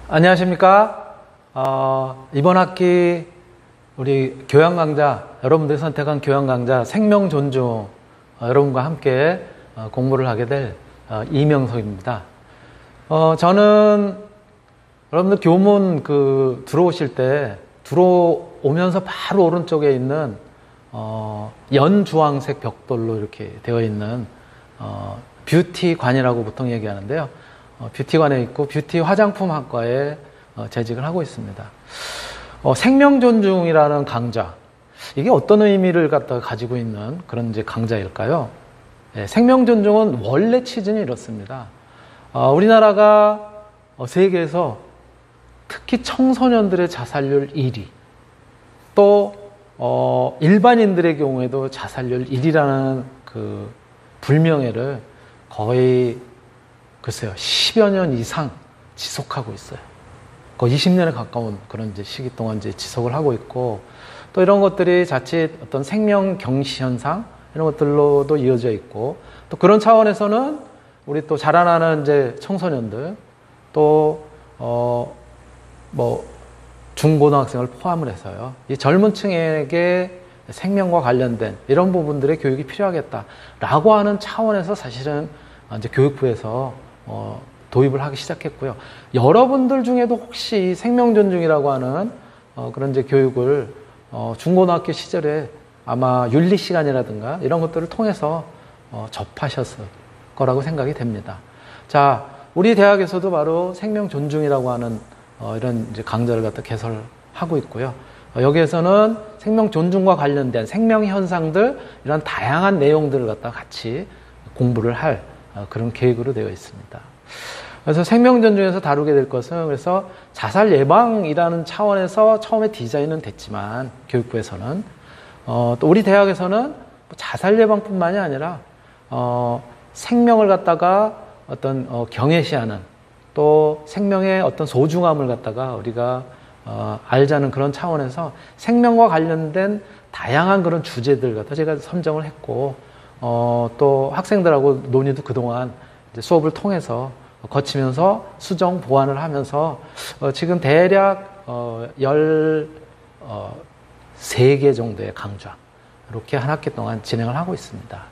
안녕하십니까? 이번 학기 우리 교양 강좌, 여러분들이 선택한 교양 강좌 생명 존중, 여러분과 함께 공부를 하게 될 이명석입니다. 저는 여러분들 교문 들어오실 때 들어오면서 바로 오른쪽에 있는 연주황색 벽돌로 이렇게 되어 있는 뷰티관이라고 보통 얘기하는데요. 뷰티관에 있고 뷰티 화장품 학과에 재직을 하고 있습니다. 생명 존중이라는 강좌, 이게 어떤 의미를 가지고 있는 그런 이제 강좌일까요? 생명 존중은 원래 취지는 이렇습니다. 우리나라가 세계에서 특히 청소년들의 자살률 1위, 또 일반인들의 경우에도 자살률 1위라는 그 불명예를 거의 글쎄요 10여 년 이상 지속하고 있어요. 거의 20년에 가까운 그런 이제 시기 동안 이제 지속을 하고 있고, 또 이런 것들이 자칫 어떤 생명 경시 현상 이런 것들로도 이어져 있고, 또 그런 차원에서는 우리 또 자라나는 이제 청소년들, 또 중고등학생을 포함을 해서요, 이 젊은 층에게 생명과 관련된 이런 부분들의 교육이 필요하겠다라고 하는 차원에서 사실은 이제 교육부에서 도입을 하기 시작했고요. 여러분들 중에도 혹시 생명 존중이라고 하는 그런 이제 교육을 중고등학교 시절에 아마 윤리 시간이라든가 이런 것들을 통해서 접하셨을 거라고 생각이 됩니다. 자, 우리 대학에서도 바로 생명 존중이라고 하는 이런 이제 강좌를 갖다 개설하고 있고요. 여기에서는 생명 존중과 관련된 생명 현상들, 이런 다양한 내용들을 갖다 같이 공부를 할 그런 계획으로 되어 있습니다. 그래서 생명 존중에서 다루게 될 것은, 그래서 자살 예방이라는 차원에서 처음에 디자인은 됐지만 교육부에서는 또 우리 대학에서는 자살 예방뿐만이 아니라 생명을 갖다가 어떤 경외시하는, 또 생명의 어떤 소중함을 갖다가 우리가 알자는 그런 차원에서 생명과 관련된 다양한 그런 주제들 갖다 제가 선정을 했고, 또 학생들하고 논의도 그동안 이제 수업을 통해서 거치면서 수정 보완을 하면서 지금 대략 13개 정도의 강좌 이렇게 한 학기 동안 진행을 하고 있습니다.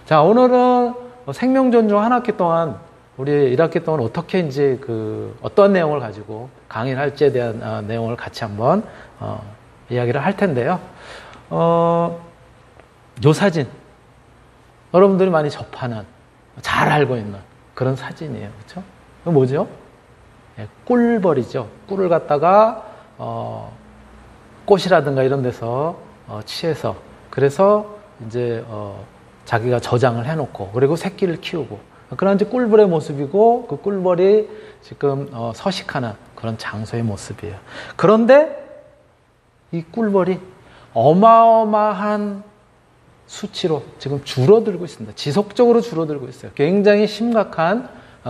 자, 오늘은 생명 존중 한 학기 동안, 우리 1학기 동안 어떻게 이제 어떤 내용을 가지고 강의를 할지에 대한 내용을 같이 한번 이야기를 할 텐데요. 요 사진, 여러분들이 많이 접하는, 잘 알고 있는 그런 사진이에요. 그렇죠? 이거 뭐죠? 꿀벌이죠. 꿀을 갖다가 꽃이라든가 이런 데서 취해서, 그래서 이제 자기가 저장을 해놓고, 그리고 새끼를 키우고, 그런 이제 꿀벌의 모습이고, 그 꿀벌이 지금 서식하는 그런 장소의 모습이에요. 그런데 이 꿀벌이 어마어마한 수치로 지금 줄어들고 있습니다. 지속적으로 줄어들고 있어요. 굉장히 심각한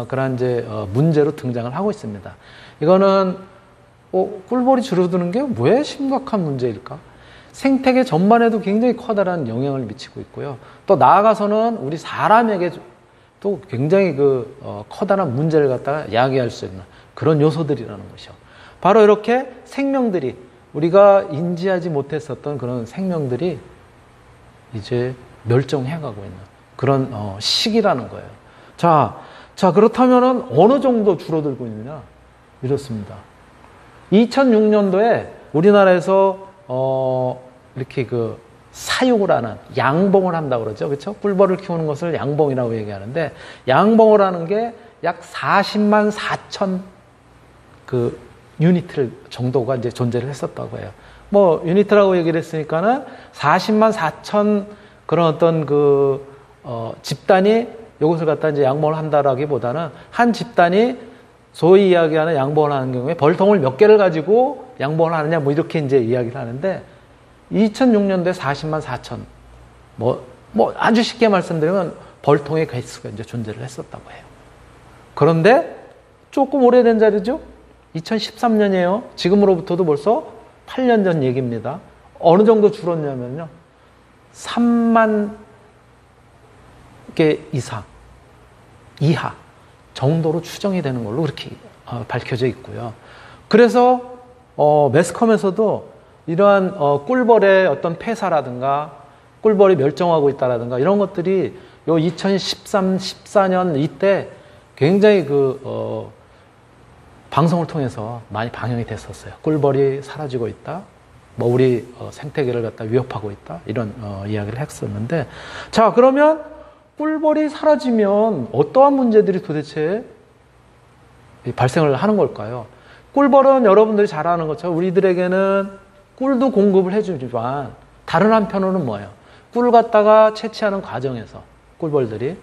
그런 이제 문제로 등장을 하고 있습니다. 이거는 꿀벌이 줄어드는 게 왜 심각한 문제일까? 생태계 전반에도 굉장히 커다란 영향을 미치고 있고요. 또 나아가서는 우리 사람에게 또 굉장히 커다란 문제를 갖다가 야기할 수 있는 그런 요소들이라는 것이요. 바로 이렇게 생명들이, 우리가 인지하지 못했었던 그런 생명들이 이제 멸종해가고 있는 그런 시기라는 거예요. 자, 그렇다면은 어느 정도 줄어들고 있느냐? 이렇습니다. 2006년도에 우리나라에서 이렇게 사육을 하는, 양봉을 한다고 그러죠. 그렇죠? 꿀벌을 키우는 것을 양봉이라고 얘기하는데, 양봉을 하는 게 약 40만 4천 유니트 정도가 이제 존재를 했었다고 해요. 유니트라고 얘기를 했으니까는 40만 4천 그런 어떤 집단이 이것을 갖다 이제 양봉을 한다라기보다는, 한 집단이 소위 이야기하는 양봉을 하는 경우에 벌통을 몇 개를 가지고 양봉을 하느냐, 이렇게 이제 이야기를 하는데, 2006년도에 40만 4천, 아주 쉽게 말씀드리면 벌통의 개수가 이제 존재를 했었다고 해요. 그런데 조금 오래된 자리죠? 2013년이에요. 지금으로부터도 벌써 8년 전 얘기입니다. 어느 정도 줄었냐면요, 3만 개 이하 정도로 추정이 되는 걸로 그렇게 밝혀져 있고요. 그래서 매스컴에서도 이러한 꿀벌의 어떤 폐사라든가 꿀벌이 멸종하고 있다라든가 이런 것들이 요 2013, 14년 이때 굉장히 방송을 통해서 많이 방영이 됐었어요. 꿀벌이 사라지고 있다. 뭐 우리 생태계를 갖다 위협하고 있다. 이런 이야기를 했었는데, 자, 그러면 꿀벌이 사라지면 어떠한 문제들이 도대체 발생을 하는 걸까요? 꿀벌은 여러분들이 잘 아는 것처럼 우리들에게는 꿀도 공급을 해주지만 다른 한편으로는 뭐예요? 꿀을 갖다가 채취하는 과정에서 꿀벌들이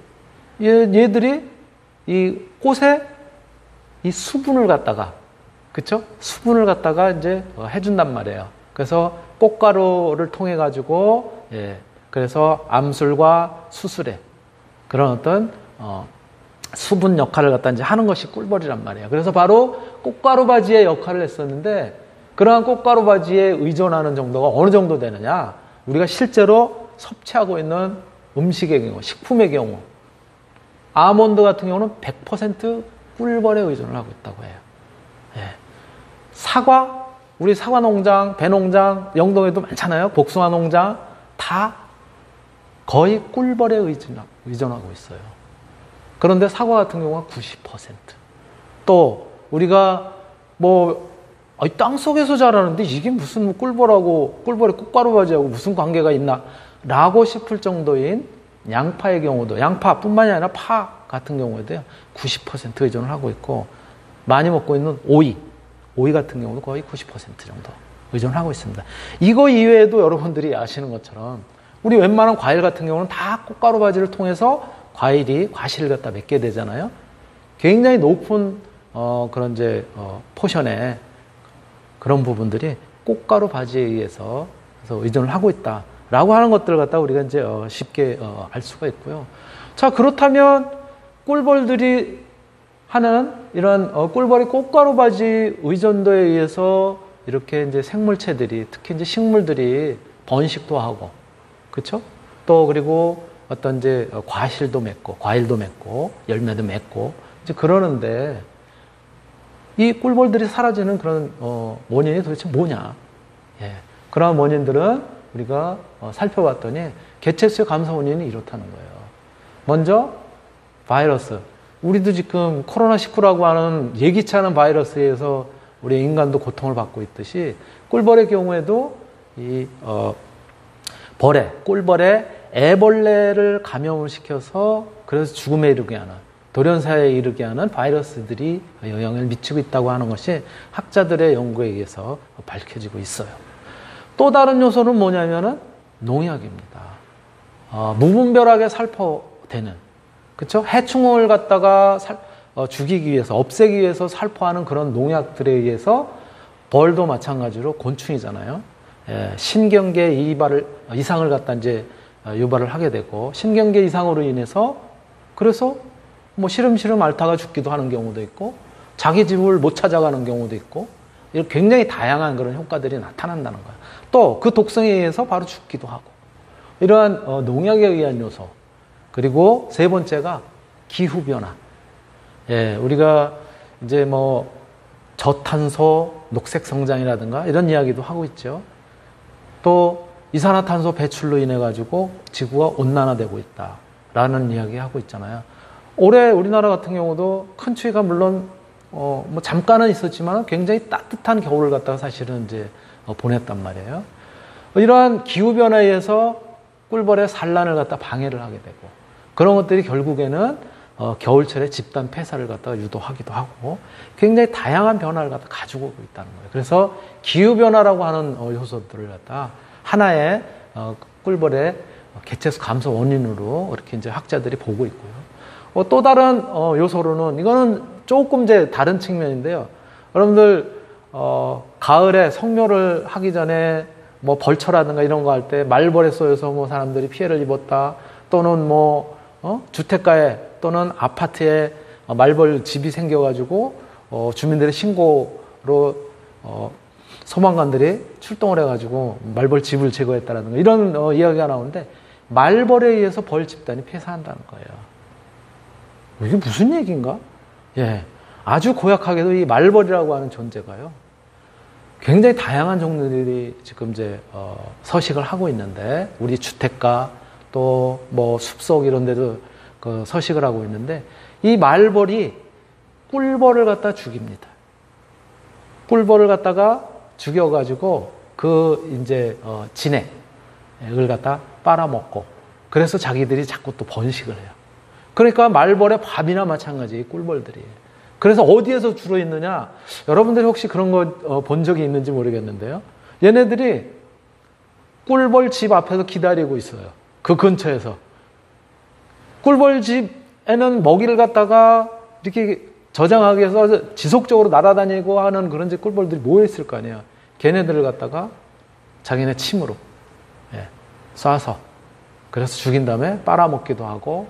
얘들이 이 꽃에 이 수분을 갖다가, 그쵸? 수분을 갖다가 이제 해준단 말이에요. 그래서 꽃가루를 통해 가지고, 그래서 암술과 수술에 그런 어떤 수분 역할을 갖다 이제 하는 것이 꿀벌이란 말이에요. 그래서 바로 꽃가루 바지의 역할을 했었는데, 그러한 꽃가루 바지에 의존하는 정도가 어느 정도 되느냐? 우리가 실제로 섭취하고 있는 음식의 경우, 식품의 경우, 아몬드 같은 경우는 100% 꿀벌에 의존을 하고 있다고 해요. 사과, 우리 사과 농장, 배 농장, 영동에도 많잖아요. 복숭아 농장, 다 거의 꿀벌에 의존하고 있어요. 그런데 사과 같은 경우가 90%. 또 우리가 땅 속에서 자라는데 이게 무슨 꿀벌하고 꿀벌의 꽃가루 바지하고 무슨 관계가 있나 라고 싶을 정도인 양파의 경우도, 양파뿐만이 아니라 파 같은 경우에도요 90% 의존을 하고 있고, 많이 먹고 있는 오이 같은 경우도 거의 90% 정도 의존을 하고 있습니다. 이거 이외에도 여러분들이 아시는 것처럼 우리 웬만한 과일 같은 경우는 다 꽃가루 바지를 통해서 과실을 갖다 맺게 되잖아요. 굉장히 높은 그런 포션의 그런 부분들이 꽃가루 바지에 의해서 의존을 하고 있다라고 하는 것들을 갖다 우리가 이제 쉽게 알 수가 있고요. 자, 그렇다면 꿀벌들이 하는 이런 꿀벌이 꽃가루 바지 의존도에 의해서 이렇게 이제 생물체들이, 특히 이제 식물들이 번식도 하고, 그렇죠? 또 그리고 어떤 이제 과실도 맺고, 과일도 맺고, 열매도 맺고 이제 그러는데, 이 꿀벌들이 사라지는 그런 원인이 도대체 뭐냐? 그런 원인들은 우리가 살펴봤더니 개체수의 감소 원인이 이렇다는 거예요. 먼저 바이러스. 우리도 지금 코로나19라고 하는 예기치 않은 바이러스에 의해서 우리 인간도 고통을 받고 있듯이, 꿀벌의 경우에도 이 꿀벌에 애벌레를 감염을 시켜서 그래서 죽음에 이르게 하는, 돌연사에 이르게 하는 바이러스들이 영향을 미치고 있다고 하는 것이 학자들의 연구에 의해서 밝혀지고 있어요. 또 다른 요소는 뭐냐면은 농약입니다. 무분별하게 살포되는, 그렇죠? 해충을 갖다가 죽이기 위해서, 없애기 위해서 살포하는 그런 농약들에 의해서, 벌도 마찬가지로 곤충이잖아요. 신경계 이상을 갖다 이제 유발을 하게 되고, 신경계 이상으로 인해서 그래서 시름시름 앓다가 죽기도 하는 경우도 있고, 자기 집을 못 찾아가는 경우도 있고, 이렇게 굉장히 다양한 그런 효과들이 나타난다는 거예요. 또 그 독성에 의해서 바로 죽기도 하고, 이러한 농약에 의한 요소. 그리고 세 번째가 기후변화. 우리가 이제 저탄소 녹색 성장이라든가 이런 이야기도 하고 있죠. 또 이산화탄소 배출로 인해 가지고 지구가 온난화되고 있다라는 이야기 하고 있잖아요. 올해 우리나라 같은 경우도 큰 추위가 물론 잠깐은 있었지만 굉장히 따뜻한 겨울을 갖다가 사실은 이제 보냈단 말이에요. 이러한 기후 변화에 의해서 꿀벌의 산란을 갖다 방해를 하게 되고, 그런 것들이 결국에는 겨울철에 집단 폐사를 갖다가 유도하기도 하고, 굉장히 다양한 변화를 갖다 가지고 오고 있다는 거예요. 그래서 기후 변화라고 하는 요소들을 갖다 하나의 꿀벌의 개체수 감소 원인으로 이렇게 이제 학자들이 보고 있고요. 또 다른 요소로는, 이거는 조금 이제 다른 측면인데요. 여러분들 가을에 성묘를 하기 전에 벌초라든가 이런 거 할 때 말벌에 쏘여서 사람들이 피해를 입었다, 또는 주택가에 또는 아파트에 말벌 집이 생겨가지고 주민들의 신고로 소방관들이 출동을 해가지고 말벌 집을 제거했다라든가 이런 이야기가 나오는데, 말벌에 의해서 벌 집단이 폐사한다는 거예요. 이게 무슨 얘기인가? 예, 아주 고약하게도 이 말벌이라고 하는 존재가요, 굉장히 다양한 종류들이 지금 이제 서식을 하고 있는데, 우리 주택가 또 뭐 숲속 이런 데도 그 서식을 하고 있는데, 이 말벌이 꿀벌을 갖다 죽입니다. 꿀벌을 갖다가 죽여가지고 그 이제 진액을 갖다 빨아먹고, 그래서 자기들이 자꾸 또 번식을 해요. 그러니까 말벌의 밥이나 마찬가지, 꿀벌들이. 그래서 어디에서 주로 있느냐? 여러분들이 혹시 그런 거 본 적이 있는지 모르겠는데요. 얘네들이 꿀벌 집 앞에서 기다리고 있어요. 그 근처에서. 꿀벌 집에는 먹이를 갖다가 이렇게 저장하기 위해서 지속적으로 날아다니고 하는 그런 꿀벌들이 모여있을 거 아니에요. 걔네들을 갖다가 자기네 침으로 쏴서, 그래서 죽인 다음에 빨아먹기도 하고,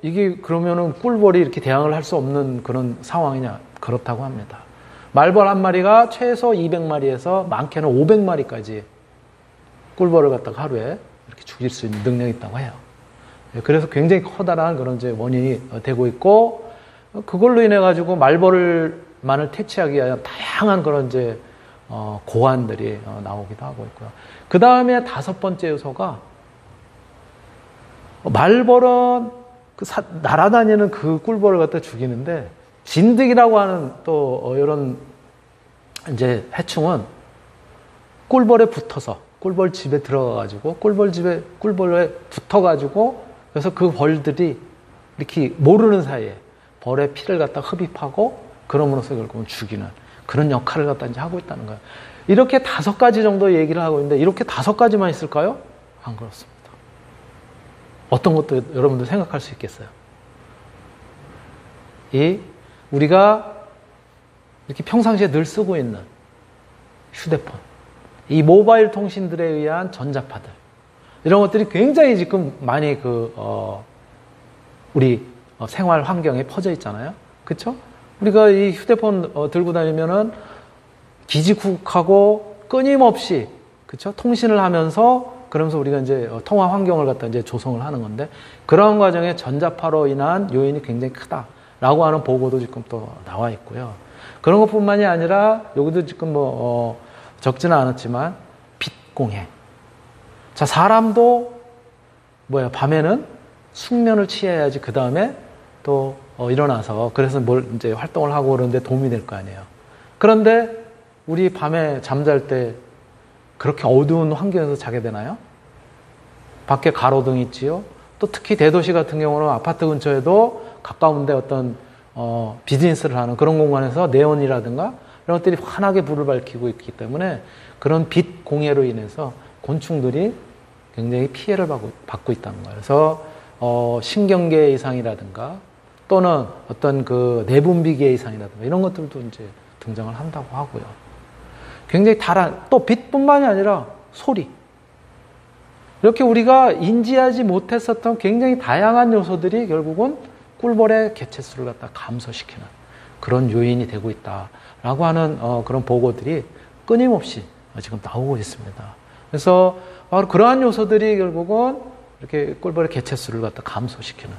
이게 그러면은 꿀벌이 이렇게 대항을 할 수 없는 그런 상황이냐? 그렇다고 합니다. 말벌 한 마리가 최소 200마리에서 많게는 500마리까지 꿀벌을 갖다가 하루에 이렇게 죽일 수 있는 능력이 있다고 해요. 그래서 굉장히 커다란 그런 이제 원인이 되고 있고, 그걸로 인해 가지고 말벌만을 퇴치하기 위한 다양한 그런 이제 고안들이 나오기도 하고 있고요. 그 다음에 5번째 요소가, 말벌은 날아다니는 그 꿀벌을 갖다 죽이는데, 진드기라고 하는 또 이런 이제 해충은 꿀벌에 붙어서, 꿀벌 집에 들어가가지고, 꿀벌에 붙어가지고, 그래서 그 벌들이 이렇게 모르는 사이에 벌의 피를 갖다 흡입하고, 그럼으로써 결국은 죽이는 그런 역할을 갖다 이제 하고 있다는 거예요. 이렇게 5가지 정도 얘기를 하고 있는데, 이렇게 5가지만 있을까요? 안 그렇습니다. 어떤 것도 여러분들 생각할 수 있겠어요? 우리가 이렇게 평상시에 늘 쓰고 있는 휴대폰, 이 모바일 통신들에 의한 전자파들, 이런 것들이 굉장히 지금 많이 우리 생활 환경에 퍼져 있잖아요. 그렇죠? 우리가 이 휴대폰 들고 다니면은 기지국하고 끊임없이, 그렇죠? 통신을 하면서, 그러면서 우리가 이제 통화 환경을 갖다 이제 조성을 하는 건데, 그런 과정에 전자파로 인한 요인이 굉장히 크다라고 하는 보고도 지금 또 나와 있고요. 그런 것뿐만이 아니라 여기도 지금 적지는 않았지만 빛 공해. 자, 사람도 밤에는 숙면을 취해야지 그 다음에 또 일어나서, 그래서 뭘 이제 활동을 하고 그러는데 도움이 될 거 아니에요. 그런데 우리 밤에 잠잘 때 그렇게 어두운 환경에서 자게 되나요? 밖에 가로등이 있지요. 또 특히 대도시 같은 경우는 아파트 근처에도 가까운데 어떤 비즈니스를 하는 그런 공간에서 네온이라든가 이런 것들이 환하게 불을 밝히고 있기 때문에, 그런 빛 공해로 인해서 곤충들이 굉장히 피해를 받고 있다는 거예요. 그래서 신경계 이상이라든가 또는 어떤 그 내분비계 이상이라든가 이런 것들도 이제 등장을 한다고 하고요. 굉장히 또 빛뿐만이 아니라 소리, 이렇게 우리가 인지하지 못했었던 굉장히 다양한 요소들이 결국은 꿀벌의 개체수를 갖다 감소시키는 그런 요인이 되고 있다라고 하는 그런 보고들이 끊임없이 지금 나오고 있습니다. 그래서 바로 그러한 요소들이 결국은 이렇게 꿀벌의 개체수를 갖다 감소시키는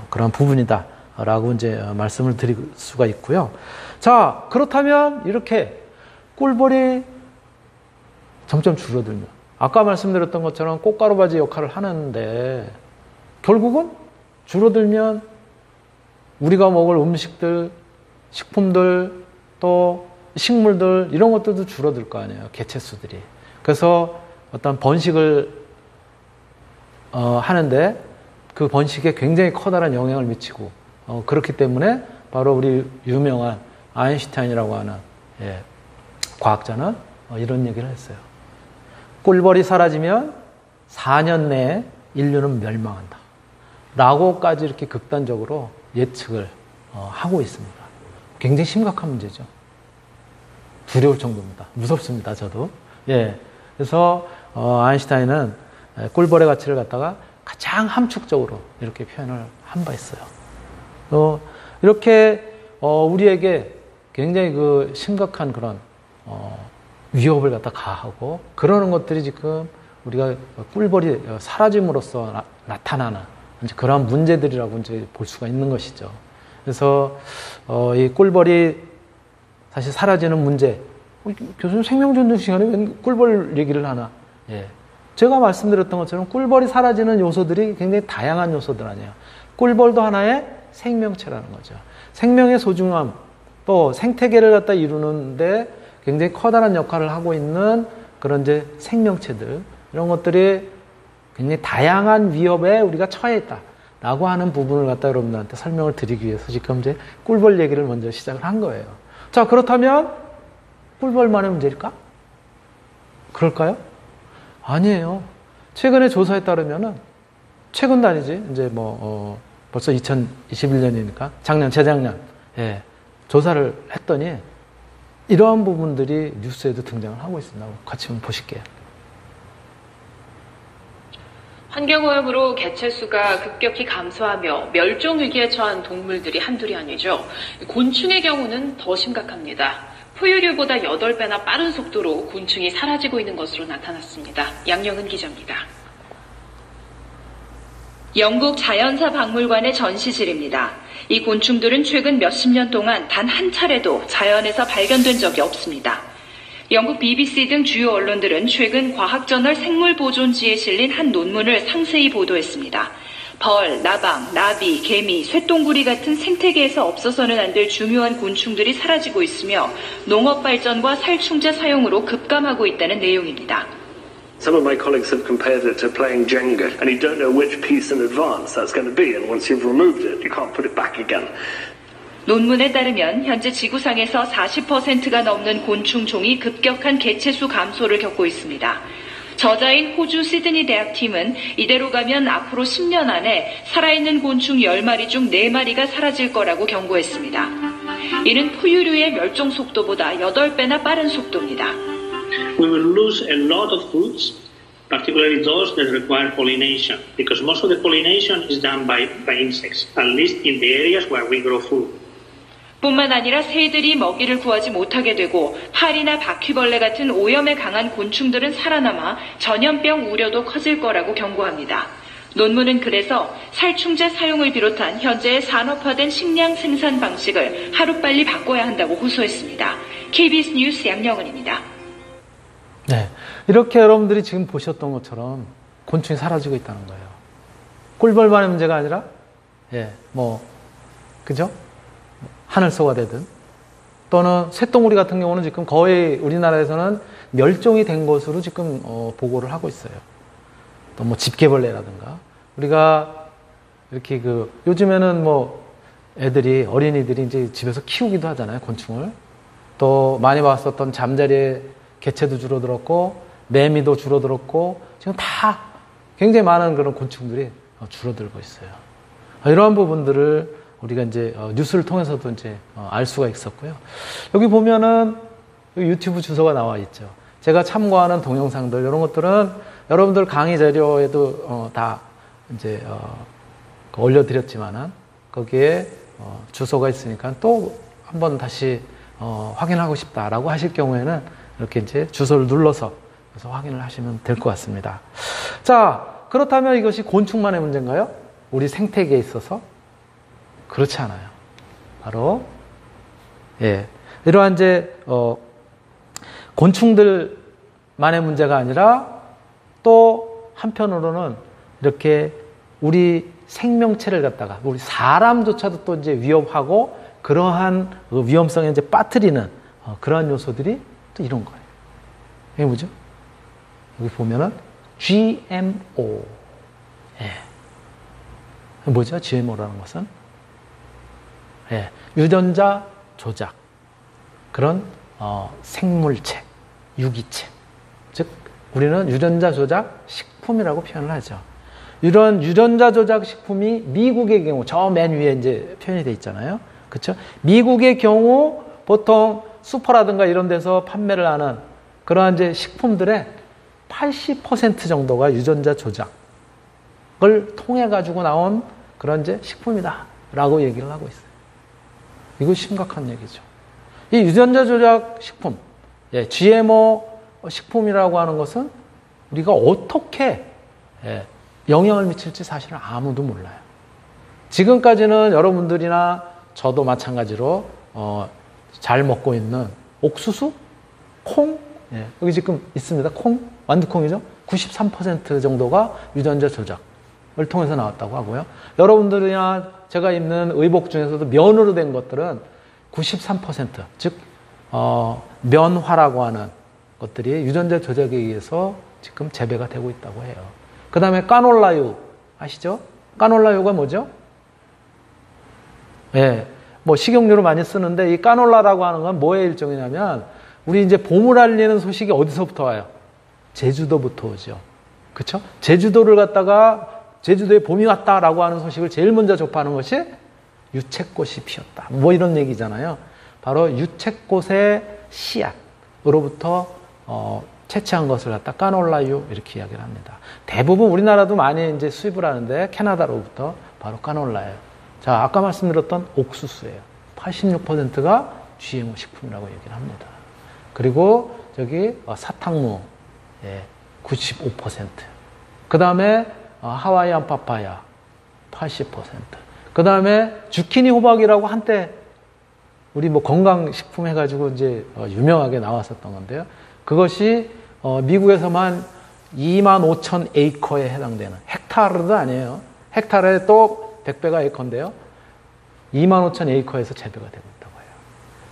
그런 부분이다라고 이제 말씀을 드릴 수가 있고요. 자, 그렇다면 이렇게 꿀벌이 점점 줄어들면, 아까 말씀드렸던 것처럼 꽃가루바지 역할을 하는데, 결국은 줄어들면 우리가 먹을 음식들, 식품들, 또 식물들, 이런 것들도 줄어들 거 아니에요, 개체수들이. 그래서 어떤 번식을 하는데 그 번식에 굉장히 커다란 영향을 미치고, 그렇기 때문에 바로 우리 유명한 아인슈타인이라고 하는 과학자는 이런 얘기를 했어요. 꿀벌이 사라지면 4년 내에 인류는 멸망한다 라고까지 이렇게 극단적으로 예측을 하고 있습니다. 굉장히 심각한 문제죠. 두려울 정도입니다. 무섭습니다, 저도. 그래서 아인슈타인은 꿀벌의 가치를 갖다가 가장 함축적으로 이렇게 표현을 한 바 있어요. 이렇게 우리에게 굉장히 그 심각한 그런 위협을 갖다 가하고, 그러는 것들이 지금 우리가 꿀벌이 사라짐으로써 나타나는 이제 그러한 문제들이라고 이제 볼 수가 있는 것이죠. 그래서 이 꿀벌이 사실 사라지는 문제. 교수님 생명전등 시간에 왜 꿀벌 얘기를 하나? 예. 제가 말씀드렸던 것처럼 꿀벌이 사라지는 요소들이 굉장히 다양한 요소들 아니에요. 꿀벌도 하나의 생명체라는 거죠. 생명의 소중함, 또 생태계를 갖다 이루는데 굉장히 커다란 역할을 하고 있는 그런 이제 생명체들, 이런 것들이 굉장히 다양한 위협에 우리가 처해 있다라고 하는 부분을 갖다 여러분들한테 설명을 드리기 위해서 지금 이제 꿀벌 얘기를 먼저 시작을 한 거예요. 자, 그렇다면 꿀벌만의 문제일까? 그럴까요? 아니에요. 최근에 조사에 따르면은, 최근도 아니지, 이제 벌써 2021년이니까, 재작년, 예, 조사를 했더니, 이러한 부분들이 뉴스에도 등장을 하고 있습니다. 같이 한번 보실게요. 환경오염으로 개체수가 급격히 감소하며 멸종위기에 처한 동물들이 한둘이 아니죠. 곤충의 경우는 더 심각합니다. 포유류보다 8배나 빠른 속도로 곤충이 사라지고 있는 것으로 나타났습니다. 양영은 기자입니다. 영국 자연사 박물관의 전시실입니다. 이 곤충들은 최근 몇십 년 동안 단 한 차례도 자연에서 발견된 적이 없습니다. 영국 BBC 등 주요 언론들은 최근 과학저널 생물보존지에 실린 한 논문을 상세히 보도했습니다. 벌, 나방, 나비, 개미, 쇠똥구리 같은 생태계에서 없어서는 안 될 중요한 곤충들이 사라지고 있으며 농업 발전과 살충제 사용으로 급감하고 있다는 내용입니다. Some of my colleagues have compared it to playing Jenga, and you don't know which piece in advance that's going to be, and once you've removed it, you can't put it back again. 논문에 따르면 현재 지구상에서 40%가 넘는 곤충종이 급격한 개체수 감소를 겪고 있습니다. 저자인 호주 시드니 대학팀은 이대로 가면 앞으로 10년 안에 살아있는 곤충 10마리 중 4마리가 사라질 거라고 경고했습니다. 이는 포유류의 멸종 속도보다 8배나 빠른 속도입니다. We will lose a lot of foods, particularly those that require pollination, because most of the pollination is done by insects, at least in the areas where we grow food. 뿐만 아니라 새들이 먹이를 구하지 못하게 되고 파리나 바퀴벌레 같은 오염에 강한 곤충들은 살아남아 전염병 우려도 커질 거라고 경고합니다. 논문은 그래서 살충제 사용을 비롯한 현재의 산업화된 식량 생산 방식을 하루빨리 바꿔야 한다고 호소했습니다. KBS 뉴스 양영은입니다. 네, 이렇게 여러분들이 지금 보셨던 것처럼 곤충이 사라지고 있다는 거예요. 꿀벌만의 문제가 아니라, 그죠? 하늘소가 되든, 또는 쇠똥구리 같은 경우는 지금 거의 우리나라에서는 멸종이 된 것으로 지금 보고를 하고 있어요. 또 집게벌레라든가, 우리가 이렇게 요즘에는 어린이들이 이제 집에서 키우기도 하잖아요, 곤충을. 또 많이 봤었던 잠자리의 개체도 줄어들었고, 매미도 줄어들었고, 지금 다 굉장히 많은 그런 곤충들이 줄어들고 있어요. 이러한 부분들을 우리가 이제 뉴스를 통해서도 이제 알 수가 있었고요. 여기 보면은 유튜브 주소가 나와 있죠. 제가 참고하는 동영상들, 이런 것들은 여러분들 강의 자료에도 다 이제 올려드렸지만은 거기에 주소가 있으니까 또 한번 다시 확인하고 싶다라고 하실 경우에는 이렇게 이제 주소를 눌러서 그래서 확인을 하시면 될 것 같습니다. 자, 그렇다면 이것이 곤충만의 문제인가요? 우리 생태계에 있어서? 그렇지 않아요. 바로, 이러한 이제, 곤충들만의 문제가 아니라 또 한편으로는 이렇게 우리 생명체를 갖다가 우리 사람조차도 또 이제 위협하고 그러한 위험성에 이제 빠뜨리는 그러한 요소들이 또 이런 거예요. 이게 뭐죠? 여기 보면은 GMO. 뭐죠? GMO라는 것은? 유전자 조작. 그런 생물체, 유기체. 즉 우리는 유전자 조작 식품이라고 표현을 하죠. 이런 유전자 조작 식품이 미국의 경우 저 맨 위에 이제 표현이 돼 있잖아요. 그렇죠? 미국의 경우 보통 슈퍼라든가 이런 데서 판매를 하는 그러한 이제 식품들의 80% 정도가 유전자 조작을 통해 가지고 나온 그런 이제 식품이다라고 얘기를 하고 있어요. 이거 심각한 얘기죠. 이 유전자 조작 식품, GMO 식품이라고 하는 것은 우리가 어떻게 영향을 미칠지 사실은 아무도 몰라요. 지금까지는 여러분들이나 저도 마찬가지로 잘 먹고 있는 옥수수, 콩, 예, 여기 지금 있습니다. 콩, 완두콩이죠. 93% 정도가 유전자 조작을 통해서 나왔다고 하고요. 여러분들이나 제가 입는 의복 중에서도 면으로 된 것들은 93%, 즉 면화라고 하는 것들이 유전자 조작에 의해서 지금 재배가 되고 있다고 해요. 그 다음에 까놀라유 아시죠? 까놀라유가 뭐죠? 예, 뭐 식용유로 많이 쓰는데 이 까놀라라고 하는 건 뭐의 일종이냐면 우리 이제 봄을 알리는 소식이 어디서부터 와요? 제주도부터 오죠. 그렇죠? 제주도를 갖다가 제주도에 봄이 왔다라고 하는 소식을 제일 먼저 접하는 것이 유채꽃이 피었다. 뭐 이런 얘기잖아요. 바로 유채꽃의 씨앗으로부터 채취한 것을 갖다 까놀라유 이렇게 이야기를 합니다. 대부분 우리나라도 많이 이제 수입을 하는데 캐나다로부터 바로 까놀라예요. 자, 아까 말씀드렸던 옥수수예요. 86%가 GMO 식품이라고 얘기를 합니다. 그리고 저기 사탕무 95%. 그 다음에 하와이안 파파야 80%. 그 다음에 주키니 호박이라고 한때 우리 뭐 건강식품 해가지고 이제 유명하게 나왔었던 건데요. 그것이 미국에서만 25,000 에이커에 해당되는 헥타르도 아니에요. 헥타르에 또 100배가 에이커인데요. 25,000 에이커에서 재배가 되고 있다고 해요.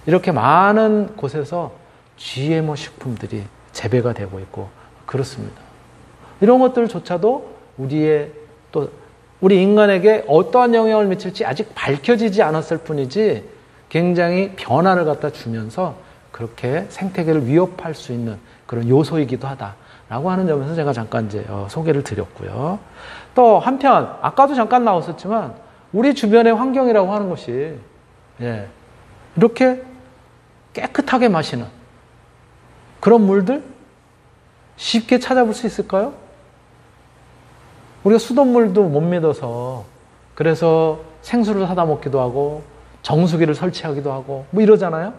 이렇게 많은 곳에서 GMO 식품들이 재배가 되고 있고 그렇습니다. 이런 것들조차도 우리 인간에게 어떠한 영향을 미칠지 아직 밝혀지지 않았을 뿐이지 굉장히 변화를 갖다 주면서 그렇게 생태계를 위협할 수 있는 그런 요소이기도 하다라고 하는 점에서 제가 잠깐 이제 소개를 드렸고요. 또 한편 아까도 잠깐 나왔었지만 우리 주변의 환경이라고 하는 것이 이렇게 깨끗하게 마시는 그런 물들 쉽게 찾아볼 수 있을까요? 우리가 수돗물도 못 믿어서 그래서 생수를 사다 먹기도 하고 정수기를 설치하기도 하고 뭐 이러잖아요.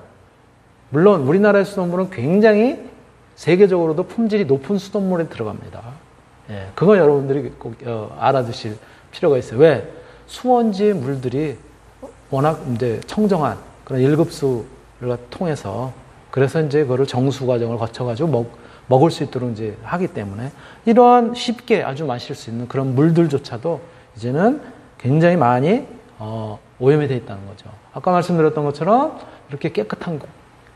물론 우리나라의 수돗물은 굉장히 세계적으로도 품질이 높은 수돗물에 들어갑니다. 그건 여러분들이 꼭 알아두실 필요가 있어요. 왜? 수원지 물들이 워낙 이제 청정한 그런 1급수를 통해서 그래서 이제 그거를 정수 과정을 거쳐가지고 먹을 수 있도록 이제 하기 때문에 이러한 쉽게 아주 마실 수 있는 그런 물들조차도 이제는 굉장히 많이 오염이 되어 있다는 거죠. 아까 말씀드렸던 것처럼 이렇게 깨끗한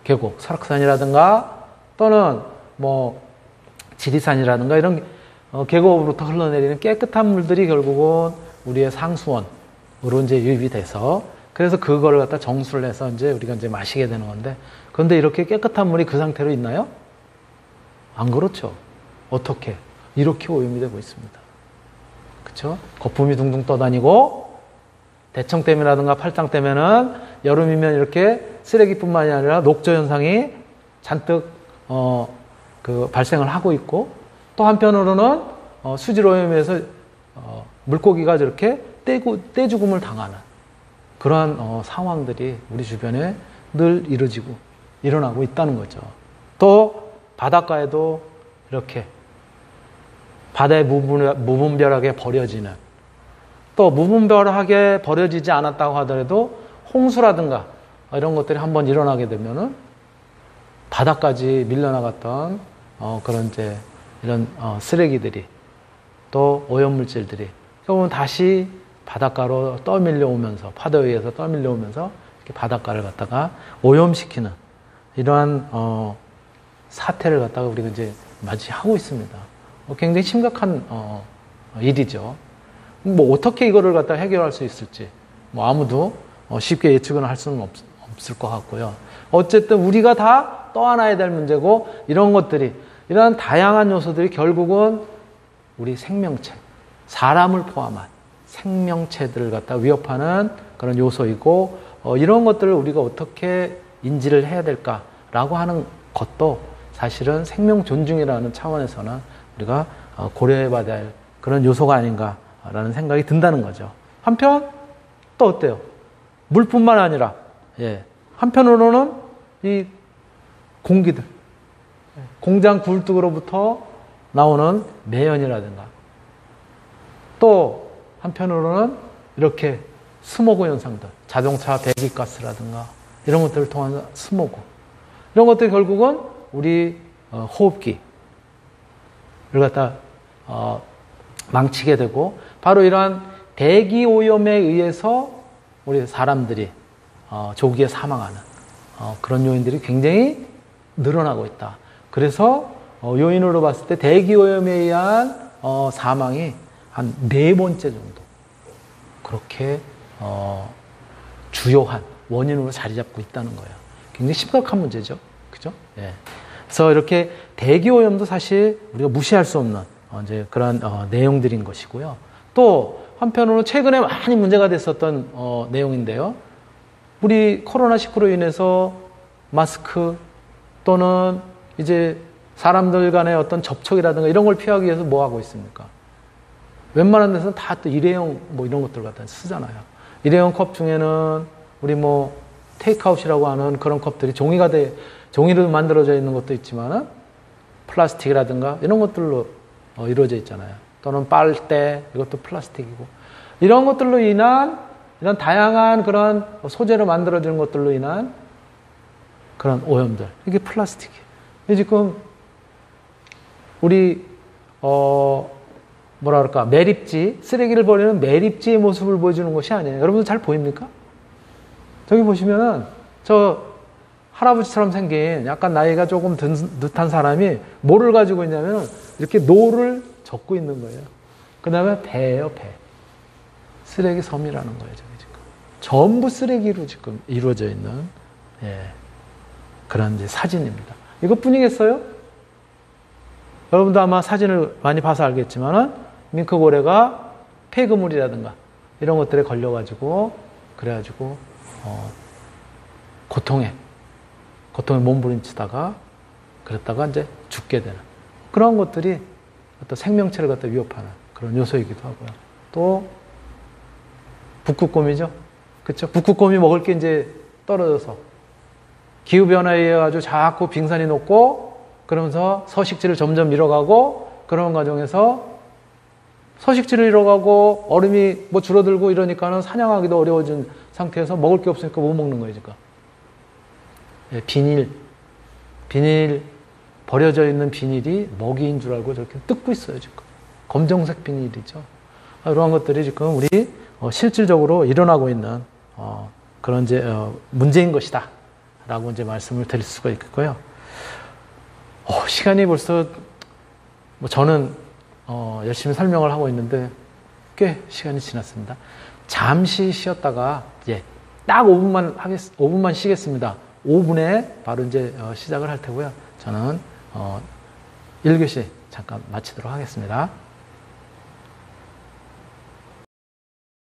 계곡, 설악산이라든가 또는 뭐 지리산이라든가 이런 계곡으로부터 흘러내리는 깨끗한 물들이 결국은 우리의 상수원으로 이제 유입이 돼서 그래서 그거를 갖다 정수를 해서 이제 우리가 이제 마시게 되는 건데 그런데 이렇게 깨끗한 물이 그 상태로 있나요? 안 그렇죠. 어떻게? 이렇게 오염이 되고 있습니다. 그렇죠? 거품이 둥둥 떠다니고 대청댐이라든가 팔당댐에는 여름이면 이렇게 쓰레기뿐만이 아니라 녹조 현상이 잔뜩 발생을 하고 있고 또 한편으로는 수질 오염에서 물고기가 저렇게 떼죽음을 당하는 그러한 상황들이 우리 주변에 늘 일어나고 있다는 거죠. 또 바닷가에도 이렇게 바다에 무분별하게 버려지는 또 무분별하게 버려지지 않았다고 하더라도 홍수라든가 이런 것들이 한번 일어나게 되면은 바다까지 밀려나갔던 그런 이제 이런 쓰레기들이 또 오염물질들이 결국은 다시 바닷가로 떠밀려오면서 파도에 의해서 떠밀려오면서 이렇게 바닷가를 갖다가 오염시키는 이러한 사태를 갖다가 우리가 이제 맞이하고 있습니다. 굉장히 심각한 일이죠. 뭐 어떻게 이거를 갖다 해결할 수 있을지 뭐 아무도 쉽게 예측은 할 수는 없을 것 같고요. 어쨌든 우리가 다 떠안아야 될 문제고 이런 것들이 이런 다양한 요소들이 결국은 우리 생명체, 사람을 포함한 생명체들을 갖다 위협하는 그런 요소이고 이런 것들을 우리가 어떻게 인지를 해야 될까라고 하는 것도 사실은 생명 존중이라는 차원에서는 우리가 고려해봐야 할 그런 요소가 아닌가라는 생각이 든다는 거죠. 한편 또 어때요? 물뿐만 아니라 한편으로는 이 공기들, 공장 굴뚝으로부터 나오는 매연이라든가 또 한편으로는 이렇게 스모그 현상들, 자동차 배기가스라든가 이런 것들을 통한 스모그, 이런 것들이 결국은 우리 호흡기를 갖다 망치게 되고, 바로 이러한 대기 오염에 의해서 우리 사람들이 조기에 사망하는 그런 요인들이 굉장히 늘어나고 있다. 그래서 요인으로 봤을 때 대기 오염에 의한 사망이 한 4번째 정도 그렇게 주요한 원인으로 자리 잡고 있다는 거예요. 굉장히 심각한 문제죠. 그죠? 예. 그래서 이렇게 대기 오염도 사실 우리가 무시할 수 없는 이제 그런 내용들인 것이고요. 또 한편으로 최근에 많이 문제가 됐었던 내용인데요. 우리 코로나19로 인해서 마스크 또는 이제 사람들 간의 어떤 접촉이라든가 이런 걸 피하기 위해서 뭐 하고 있습니까? 웬만한 데서는 다 또 일회용 뭐 이런 것들 갖다 쓰잖아요. 일회용 컵 중에는 우리 뭐 테이크아웃이라고 하는 그런 컵들이 종이로 만들어져 있는 것도 있지만은 플라스틱이라든가 이런 것들로 이루어져 있잖아요. 또는 빨대, 이것도 플라스틱이고. 이런 것들로 인한, 이런 다양한 그런 소재로 만들어지는 것들로 인한 그런 오염들. 이게 플라스틱이에요. 지금, 우리, 뭐라 그럴까, 매립지, 쓰레기를 버리는 매립지의 모습을 보여주는 것이 아니에요. 여러분들 잘 보입니까? 저기 보시면은, 저 할아버지처럼 생긴 약간 나이가 조금 든 듯한 사람이 뭐를 가지고 있냐면, 이렇게 노를 젓고 있는 거예요. 그 다음에 배예요, 배. 쓰레기 섬이라는 거예요, 저기 지금. 전부 쓰레기로 지금 이루어져 있는, 그런 이제 사진입니다. 이것뿐이겠어요? 여러분도 아마 사진을 많이 봐서 알겠지만은, 밍크고래가 폐그물이라든가 이런 것들에 걸려가지고, 그래가지고, 고통에 몸부림치다가, 그랬다가 이제 죽게 되는 그런 것들이 어떤 생명체를 갖다 위협하는 그런 요소이기도 하고요. 또 북극곰이죠. 그렇죠? 북극곰이 먹을 게 이제 떨어져서 기후 변화에 의해 가지고 자꾸 빙산이 녹고 그러면서 서식지를 점점 잃어가고, 그런 과정에서 서식지를 잃어가고 얼음이 뭐 줄어들고 이러니까는 사냥하기도 어려워진 상태에서 먹을 게 없으니까 못 먹는 거예요, 지금. 비닐 버려져 있는 비닐이 먹이인 줄 알고 저렇게 뜯고 있어요, 지금. 검정색 비닐이죠. 이러한 것들이 지금 우리 실질적으로 일어나고 있는 그런 이제 문제인 것이다 라고 이제 말씀을 드릴 수가 있겠고요. 시간이 벌써 뭐 저는 열심히 설명을 하고 있는데 꽤 시간이 지났습니다. 잠시 쉬었다가 이제 딱 5분만 쉬겠습니다. 5분에 바로 이제 시작을 할 테고요. 저는 1교시 잠깐 마치도록 하겠습니다.